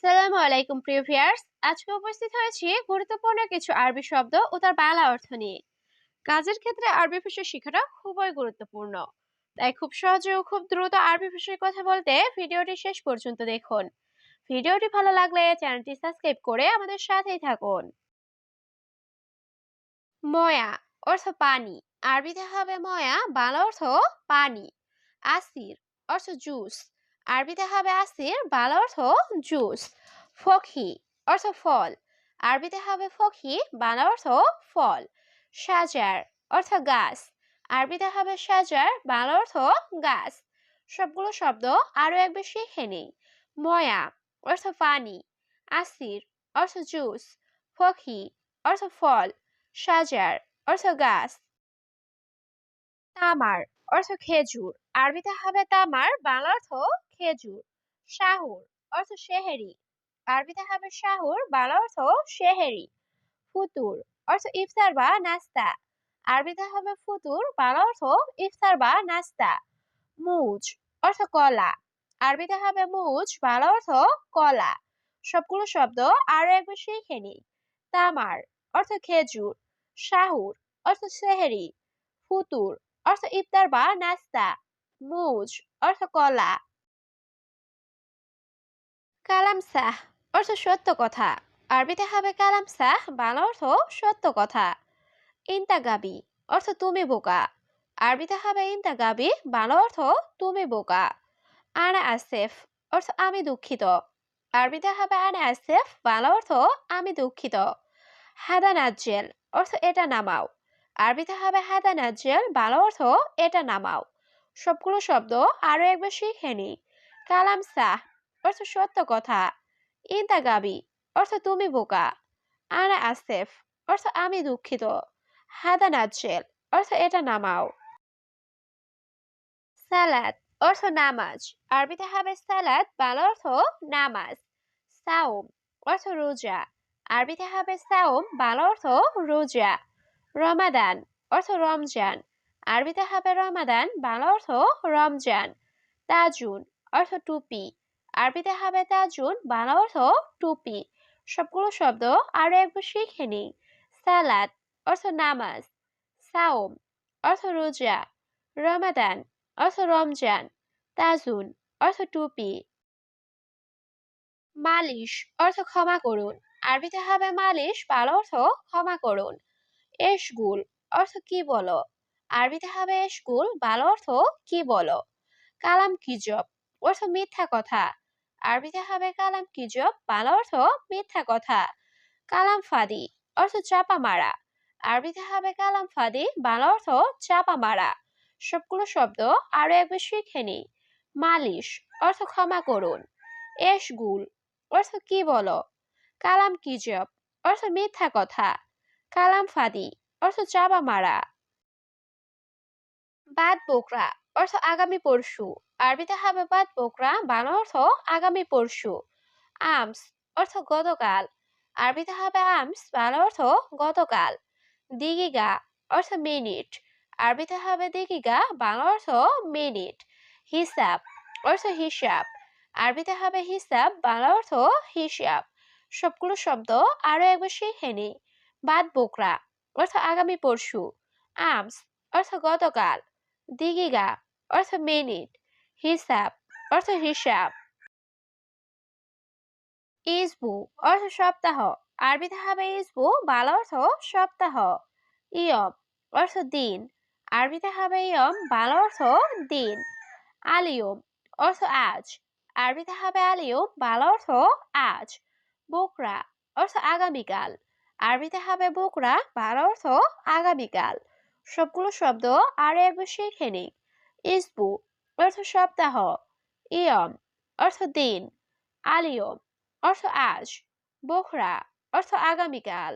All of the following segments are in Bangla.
আসসালামু আলাইকুম প্রিয় ভিউয়ার্স। আজকে উপস্থিত হয়েছি গুরুত্বপূর্ণ কিছু আরবি শব্দ ও তার বাংলা অর্থ নিয়ে। কাজের ক্ষেত্রে আরবি ভাষা শেখাটা খুবই গুরুত্বপূর্ণ। তাই খুব সহজে ও খুব দ্রুত আরবি ভাষায় কথা বলতে ভিডিওটি শেষ পর্যন্ত দেখুন। ভিডিওটি ভালো লাগলে চ্যানেলটি সাবস্ক্রাইব করে আমাদের সাথেই থাকুন। ময়া অর্থ পানি। আরবিতে হবে ময়া, বাংলা অর্থ পানি। আসির অর্থ জুস। আরবিতে হবে আসির, বাংলা অর্থ জুস। ফখি অর্থ ফল। আরবিতে হবে ফখি, বাংলা অর্থ ফল। সাজার অর্থ গাছ। আরবিতে হবে সাজার, বাংলা অর্থ গাছ। সবগুলো শব্দ আরো একবার শিখে নিই। ময়া অর্থ পানি। আসির অর্থ জুস। ফখি অর্থ ফল। সাজার অর্থ গাছ। তামার অর্থ খেজুর। আরবিতে হবে তামার, বাংলা অর্থ খেজুর। শাহুর অর্থ সেহেরি। আরবিতে হবে শাহুর, বাংলা অর্থ সেহেরি। ফুতুর অর্থ ইফতার বা নাস্তা। আরবিতে হবে ফুতুর, বাংলা অর্থ ইফতার বা নাস্তা। মুজ অর্থ কলা। আরবিতে হবে মুজ, বাংলা অর্থ কলা। সবগুলো শব্দ আরো একবার শিখে নিই। তামার অর্থ খেজুর। শাহুর অর্থ সেহেরি। ফুতুর অর্থ ইফতার বা নাস্তা। মুজ অর্থ কলা। কালাম সাহ অর্থ সত্য কথা। আরবিতে হবে কালাম সাহ, বাংলা অর্থ সত্য কথা। ইন্তাগাবি অর্থ তুমি বোকা। আরবিতে হবে ইন্তাগাবি, বাংলা অর্থ তুমি বোকা। আনা আসেফ অর্থ আমি দুঃখিত। আরবিতে হবে আনা আসেফ, বাংলা অর্থ আমি দুঃখিত। হাদা নাজ্জেল অর্থ এটা নামাও। আরবিতে হবে হাদা নাজ্জেল, বাংলা অর্থ এটা নামাও। সবগুলো শব্দ আরো একবার শিখে নিই। কালাম সাহ অর্থ সত্য কথা। ইন্তাগাবি অর্থ তুমি বোকা। আনা আসেফ অর্থ আমি দুঃখিত। হাদা নাজ্জেল অর্থ এটা নামাও। সালাত অর্থ নামাজ। আরবিতে হবে সালাত, বাংলা অর্থ নামাজ। সাওম অর্থ রোজা। আরবিতে হবে সাওম, বাংলা অর্থ রোজা। রমাদান অর্থ রমজান। আরবিতে হবে রমাদান, বাংলা অর্থ রমজান। তাজুন অর্থ টুপি। আরবিতে হবে তাজুন, বাংলা অর্থ টুপি। সবগুলো শব্দ আরো একবার শিখে নিই। সালাত অর্থ নামাজ। সাওম অর্থ রোজা। রমাদান অর্থ রমজান। তাজুন অর্থ টুপি। মালিশ অর্থ ক্ষমা করুন। আরবিতে হবে মালিশ, বাংলা অর্থ ক্ষমা করুন। এশগুল অর্থ কি বলো। আরবিতে হবে এশগুল, বাংলা অর্থ কি বলো। কালাম কিজব অর্থ মিথ্যা কথা। আরবিতে হবে কালাম কিজব, বাংলা অর্থ মিথ্যা কথা। কালাম ফাদি অর্থ চাপা মারা। আরবিতে হবে কালাম ফাদি, বাংলা অর্থ চাপা মারা। সবগুলো শব্দ আরো একবার শিখে নিই। মালিশ অর্থ ক্ষমা করুন। এশগুল অর্থ কি বলো। কালাম কিজব অর্থ মিথ্যা কথা। কালাম ফাদি অর্থ চাপা মারা। বাদ বোকরা অর্থ আগামী পরশু। আরবিতে হবে বাদ বোকরা, বাংলা অর্থ আগামী পরশু। আমস অর্থ গতকাল। আরবিতে হবে আমস, বাংলা অর্থ গতকাল। দিগিগা অর্থ মিনিট। আরবিতে হবে দিগিগা, বাংলা অর্থ মিনিট। হিসাব অর্থ হিসাব। আরবিতে হবে হিসাব, বাংলা অর্থ হিসাব। সবগুলো শব্দ আরো একবার শিখে নিই। বাদ বোকরা অর্থ আগামী পরশু। আমস অর্থ গতকাল। দিগিগা অর্থ মিনিট। হিসাব অর্থ হিসাব। ইসবু অর্থ সপ্তাহ। আরবিতে হবে ইসবু, বাংলা অর্থ সপ্তাহ। ইয়ম অর্থ দিন। আরবিতে হবে ইয়ম, বাংলা অর্থ দিন। আলিয়ম অর্থ আজ। আরবিতে হবে আলিয়ম, বাংলা অর্থ আজ। বোকরা অর্থ আগামীকাল। আরবিতে হবে বোকরা, বাংলা অর্থ আগামীকাল। সবগুলো শব্দ আরো একবার শিখে নিই। ইসবু অর্থ সপ্তাহ। ইয়ম অর্থ দিন। আলিয়ম অর্থ আজ। বোখরা অর্থ আগামীকাল।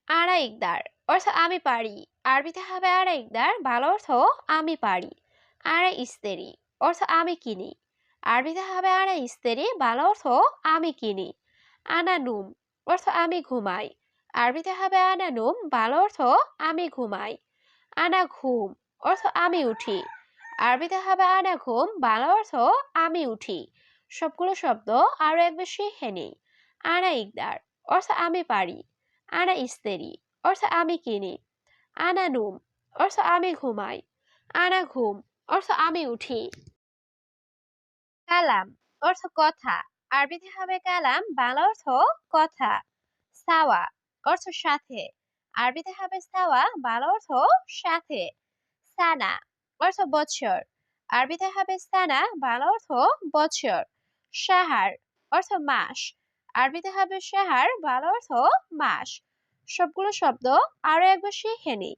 আড়া ইকদার অর্থ আমি পারি। আরবিতে হবে আড়া ইকদার, বাংলা অর্থ আমি পারি। আড়া ইস্তেরি অর্থ আমি কিনি। আরবিতে হবে আড়া ইস্তেরি, বাংলা অর্থ আমি কিনি। আনা নুম অর্থ আমি ঘুমাই। আরবিতে হবে আনা নুম, বাংলা অর্থ আমি ঘুমাই। আনা ঘুম অর্থ আমি উঠি। আরবিতে হবে আনা ঘুম, বাংলা অর্থ আমি উঠি। সবগুলো শব্দ আরো একবার শিখে নিই। আনা ইকদার অর্থ আমি পারি। আনা ইস্তেরি অর্থ আমি কিনি। আনা নুম অর্থ আমি ঘুমাই। আনা ঘুম অর্থ আমি উঠি। কালাম অর্থ কথা। আরবিতে হবে কালাম, বাংলা অর্থ কথা। সাওয়া অর্থ সাথে। আরবিতে হবে সাওয়া, বাংলা অর্থ সাথে। সানা অর্থ বছর। আরবিতে হবে সানা, বাংলা অর্থ বছর। সাহার অর্থ মাস। আরবিতে হবে সাহার, বাংলা অর্থ মাস। সবগুলো শব্দ আরো একবার শিখে নিই।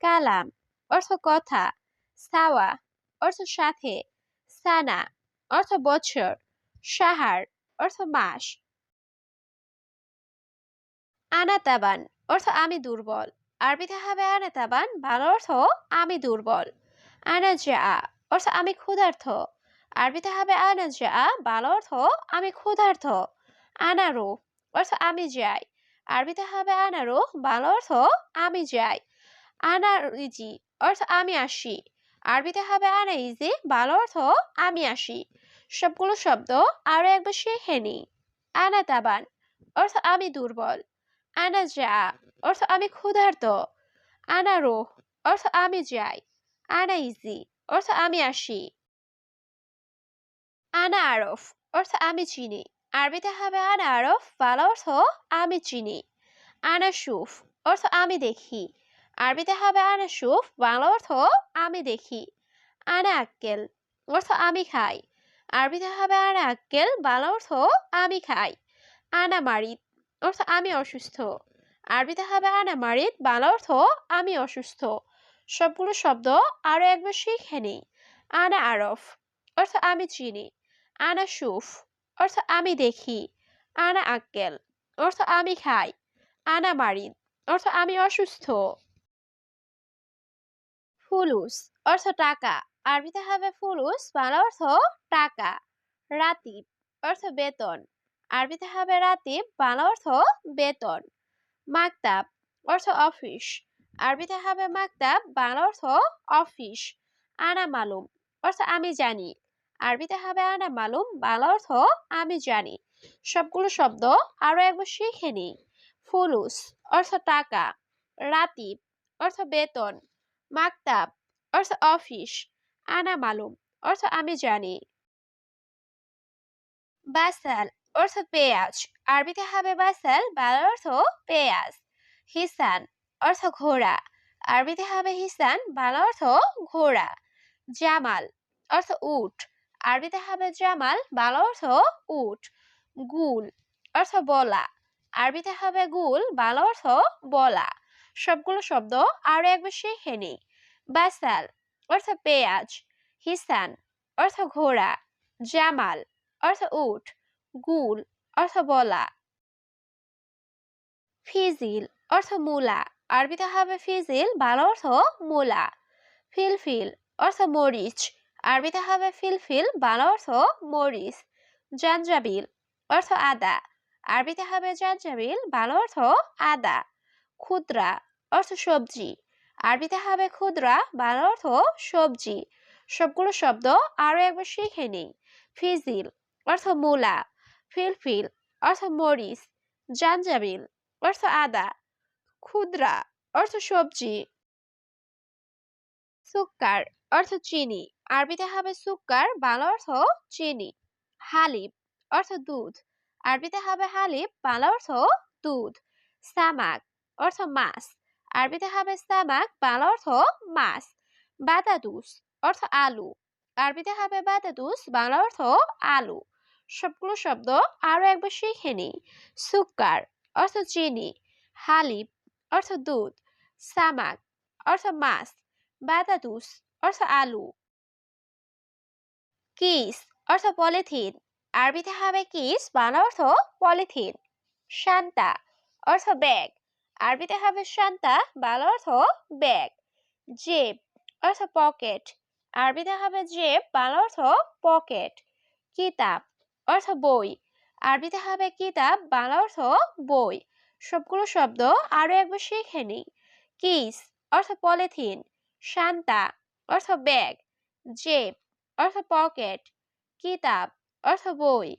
কালাম অর্থ কথা। সাওয়া অর্থ সাথে। সানা অর্থ বছর। সাহার অর্থ মাস। আনাতাবান অর্থ আমি দুর্বল। আরবিতে হবে আনাতাবান, বাংলা অর্থ আমি দুর্বল। আনাজা অর্থ আমি ক্ষুধার্ত। আরবিতে হবে আনাজা, বাংলা অর্থ আমি ক্ষুধার্ত। আনারু অর্থ আমি যাই। আরবিতে হবে আনারু, বাংলা অর্থ আমি যাই। আনাইজি অর্থ আমি আসি। আরবিতে হবে আনাইজি, বাংলা অর্থ আমি আসি। সবগুলো শব্দ আরো একবার শিখে নিই। আনাতাবান অর্থ আমি দুর্বল। আনাজা অর্থ আমি ক্ষুধার্ত। আনারো অর্থ আমি যাই। আনাইজি অর্থ আমি আসি। আনা আরফ অর্থ আমি চিনি। আরবিতে হবে আনা আরফ, বাংলা অর্থ আমি চিনি। আনা সুফ অর্থ আমি দেখি। আরবিতে হবে আনা সুফ, বাংলা অর্থ আমি দেখি। আনা আক্কেল অর্থ আমি খাই। আরবিতে হবে আনা আক্কেল, বাংলা অর্থ আমি খাই। আনা মারিদ অর্থ আমি অসুস্থ। আরবিতে হবে আনা মারিদ, বাংলা অর্থ আমি অসুস্থ। সবগুলো শব্দ আরো একবার শিখে নিই। আনা আরফ অর্থ আমি চিনি। আনা সুফ অর্থ আমি দেখি। আনা আক্কেল অর্থ আমি খাই। আনা মারিদ অর্থ আমি অসুস্থ। ফুলুস অর্থ টাকা। আরবিতে হবে ফুলুস, বাংলা অর্থ টাকা। রাতিব অর্থ বেতন। আরবিতে হবে রাতিব, বাংলা অর্থ বেতন। মাকতাব অর্থ অফিস। আরবিতে হবে মাকতাব, বাংলা অর্থ অফিস। আনা মালুম অর্থ আমি জানি। আরবিতে হবে আনা মালুম, বাংলা অর্থ আমি জানি। সবগুলো শব্দ আরো একবার শিখে নিই। ফুলুস অর্থ টাকা। রাতিব অর্থ বেতন। মাকতাব অর্থ অফিস। আনা মালুম অর্থ আমি জানি। বাসাল অর্থ পেঁয়াজ। আরবিতে হবে বাসাল, বাংলা অর্থ পেঁয়াজ। হিসান অর্থ ঘোড়া। আরবিতে হবে হিসান, বাংলা অর্থ ঘোড়া। জামাল অর্থ উট। আরবিতে হবে জামাল, বাংলা অর্থ উট। গুল অর্থ বলা। আরবিতে হবে গুল, বাংলা অর্থ বলা। সবগুলো শব্দ আরো একবার শিখে নিই। বাসাল অর্থ পেঁয়াজ। হিসান অর্থ ঘোড়া। জামাল অর্থ উট। গুল অর্থ বলা। ফিজিল অর্থ মূলা। আরবিতে হবে ফিজিল, বাংলা অর্থ মূলা। ফিলফিল অর্থ মরিচ। আরবিতে হবে ফিলফিল, বাংলা অর্থ মরিচ। জাঞ্জাবিল অর্থ আদা। আরবিতে হবে জাঞ্জাবিল, বাংলা অর্থ আদা। ক্ষুদ্রা অর্থ সবজি। আরবিতে হবে ক্ষুদ্রা, বাংলা অর্থ সবজি। সবগুলো শব্দ আরো একবার শিখে নিই। ফিজিল অর্থ মূলা। ফিলফিল অর্থ মরিচ। জাঞ্জাবিল অর্থ আদা। ক্ষুদ্রা অর্থ সবজি। সুক্কার অর্থ চিনি। আরবিতে হবে সুক্কার, বাংলা অর্থ চিনি। হালিব অর্থ দুধ। আরবিতে হবে হালিব, বাংলা অর্থ দুধ। সামাক অর্থ মাছ। আরবিতে হবে সামাক, বাংলা অর্থ মাছ। বাতাদুস অর্থ আলু। আরবিতে হবে বাতাদুস, বাংলা অর্থ আলু। সবগুলো শব্দ আরো একবার শিখে নিই। সুক্কার অর্থ চিনি। হালিব অর্থ দুধ। সামাক অর্থ মাছ। বাতাদুস অর্থ আলু। কিস অর্থ পলিথিন। আরবিতে হবে কিস, বাংলা অর্থ পলিথিন। শান্তা অর্থ ব্যাগ। আরবিতে হবে শান্তা, বাংলা অর্থ ব্যাগ। জেব অর্থ পকেট। আরবিতে হবে জেব, বাংলা অর্থ পকেট। কিতাব অর্থ বই। আরবিতে হবে কিতাব, বাংলা অর্থ বই। সবগুলো শব্দ আরো একবার শিখে নিই। কিস অর্থ পলিথিন। শান্তা অর্থ ব্যাগ। জেব অর্থ পকেট। কিতাব অর্থ বই।